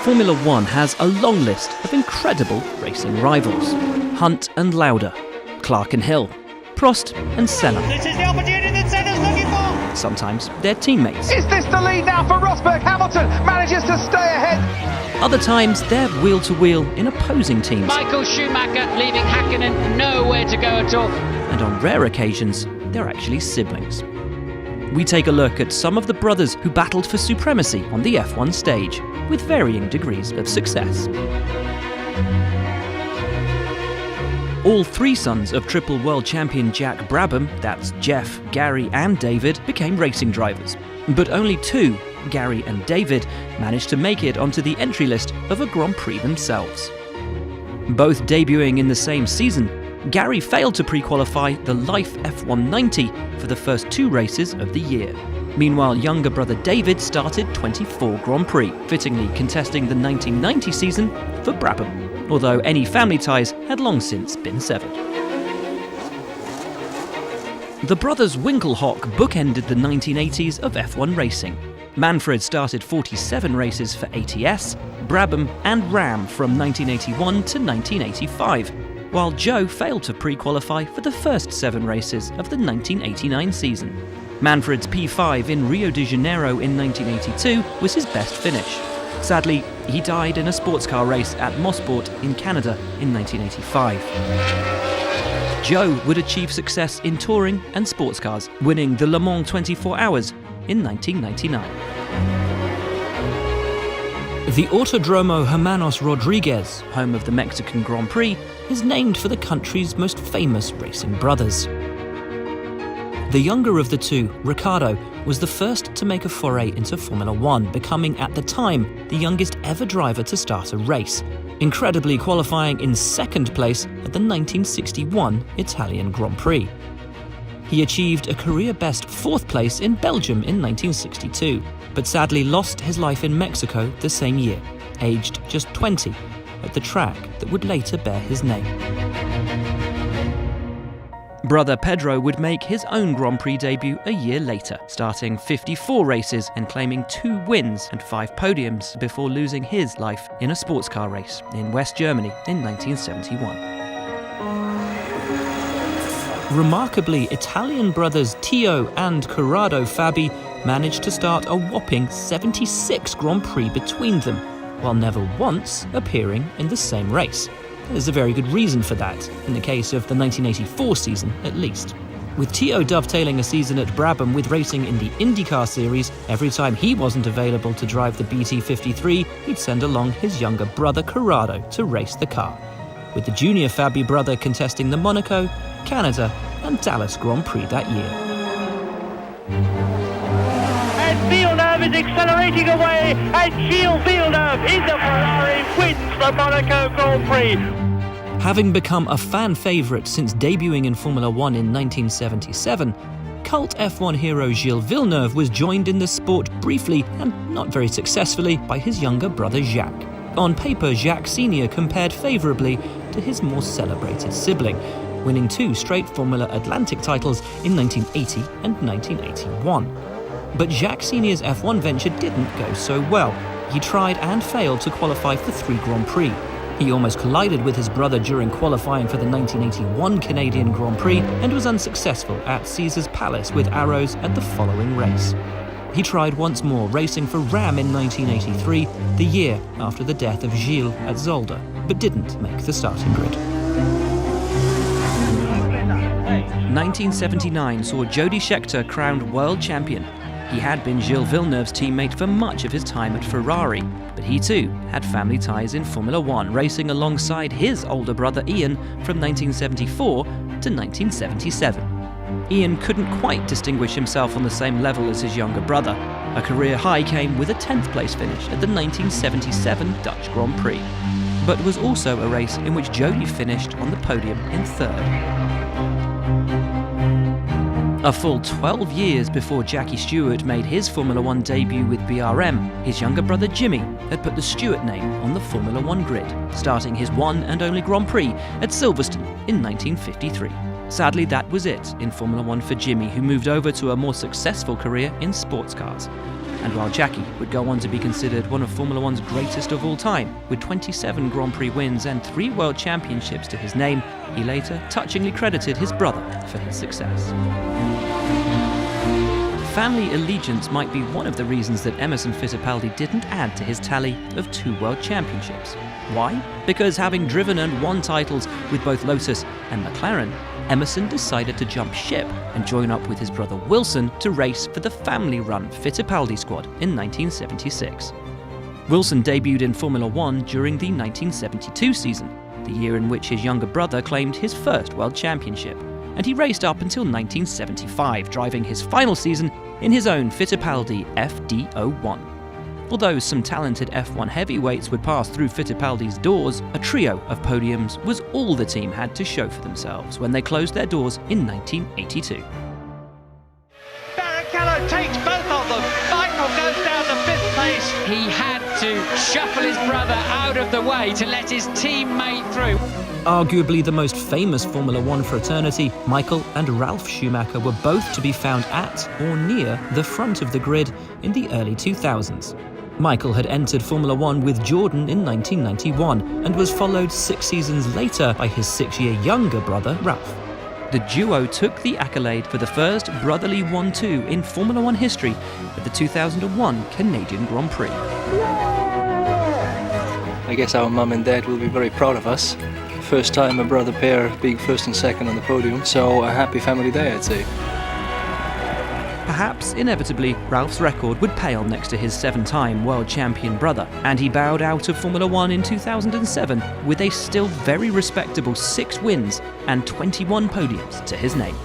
Formula One has a long list of incredible racing rivals. Hunt and Lauda, Clark and Hill, Prost and Senna. This is the opportunity that Senna's looking for! Sometimes they're teammates. Is this the lead now for Rosberg? Hamilton manages to stay ahead. Other times they're wheel-to-wheel in opposing teams. Michael Schumacher leaving Hakkinen nowhere to go at all. And on rare occasions, they're actually siblings. We take a look at some of the brothers who battled for supremacy on the F1 stage, with varying degrees of success. All three sons of triple world champion Jack Brabham, that's Jeff, Gary and David, became racing drivers. But only two, Gary and David, managed to make it onto the entry list of a Grand Prix themselves. Both debuting in the same season, Gary failed to pre-qualify the Life F190 for the first two races of the year. Meanwhile, younger brother David started 24 Grand Prix, fittingly contesting the 1990 season for Brabham, although any family ties had long since been severed. The brothers Winkelhock bookended the 1980s of F1 racing. Manfred started 47 races for ATS, Brabham and Ram from 1981 to 1985, while Joe failed to pre-qualify for the first 7 races of the 1989 season. Manfred's P5 in Rio de Janeiro in 1982 was his best finish. Sadly, he died in a sports car race at Mosport in Canada in 1985. Joe would achieve success in touring and sports cars, winning the Le Mans 24 Hours in 1999. The Autodromo Hermanos Rodriguez, home of the Mexican Grand Prix, is named for the country's most famous racing brothers. The younger of the two, Ricardo, was the first to make a foray into Formula One, becoming at the time the youngest ever driver to start a race, incredibly qualifying in second place at the 1961 Italian Grand Prix. He achieved a career-best 4th place in Belgium in 1962, but sadly lost his life in Mexico the same year, aged just 20, at the track that would later bear his name. Brother Pedro would make his own Grand Prix debut a year later, starting 54 races and claiming 2 wins and 5 podiums before losing his life in a sports car race in West Germany in 1971. Remarkably, Italian brothers Tio and Corrado Fabi managed to start a whopping 76 Grand Prix between them, while never once appearing in the same race. There's a very good reason for that, in the case of the 1984 season at least. With Tio dovetailing a season at Brabham with racing in the IndyCar series, every time he wasn't available to drive the BT53, he'd send along his younger brother Corrado to race the car, with the junior Fabi brother contesting the Monaco, Canada and Dallas Grand Prix that year. And Villeneuve is accelerating away, and Gilles Villeneuve in the Ferrari wins the Monaco Grand Prix. Having become a fan favourite since debuting in Formula One in 1977, cult F1 hero Gilles Villeneuve was joined in the sport briefly and not very successfully by his younger brother Jacques. On paper, Jacques Sr. compared favourably to his more celebrated sibling, winning 2 straight Formula Atlantic titles in 1980 and 1981. But Jacques Sr.'s F1 venture didn't go so well. He tried and failed to qualify for 3 Grand Prix. He almost collided with his brother during qualifying for the 1981 Canadian Grand Prix and was unsuccessful at Caesars Palace with arrows at the following race. He tried once more, racing for Ram in 1983, the year after the death of Gilles at Zolder, but didn't make the starting grid. 1979 saw Jody Scheckter crowned world champion. He had been Gilles Villeneuve's teammate for much of his time at Ferrari, but he too had family ties in Formula One, racing alongside his older brother Ian from 1974 to 1977. Ian couldn't quite distinguish himself on the same level as his younger brother. A career high came with a 10th place finish at the 1977 Dutch Grand Prix, but was also a race in which Jody finished on the podium in 3rd. A full 12 years before Jackie Stewart made his Formula One debut with BRM, his younger brother Jimmy had put the Stewart name on the Formula One grid, starting his one and only Grand Prix at Silverstone in 1953. Sadly, that was it in Formula One for Jimmy, who moved over to a more successful career in sports cars. And while Jackie would go on to be considered one of Formula One's greatest of all time, with 27 Grand Prix wins and 3 World Championships to his name, he later touchingly credited his brother for his success. Family allegiance might be one of the reasons that Emerson Fittipaldi didn't add to his tally of 2 World Championships. Why? Because having driven and won titles with both Lotus and McLaren, Emerson decided to jump ship and join up with his brother Wilson to race for the family-run Fittipaldi squad in 1976. Wilson debuted in Formula One during the 1972 season, the year in which his younger brother claimed his first World Championship, and he raced up until 1975, driving his final season in his own Fittipaldi FD01. Although some talented F1 heavyweights would pass through Fittipaldi's doors, a trio of podiums was all the team had to show for themselves when they closed their doors in 1982. Barrichello takes both of them. Michael goes down to 5th place. He had to shuffle his brother out of the way to let his teammate through. Arguably the most famous Formula One fraternity, Michael and Ralf Schumacher were both to be found at or near the front of the grid in the early 2000s. Michael had entered Formula One with Jordan in 1991 and was followed 6 seasons later by his 6-year younger brother, Ralf. The duo took the accolade for the first brotherly 1-2 in Formula One history at the 2001 Canadian Grand Prix. I guess our mum and dad will be very proud of us. First time a brother pair being first and second on the podium, so a happy family day, I'd say. Perhaps, inevitably, Ralph's record would pale next to his 7-time world champion brother, and he bowed out of Formula One in 2007 with a still very respectable 6 wins and 21 podiums to his name.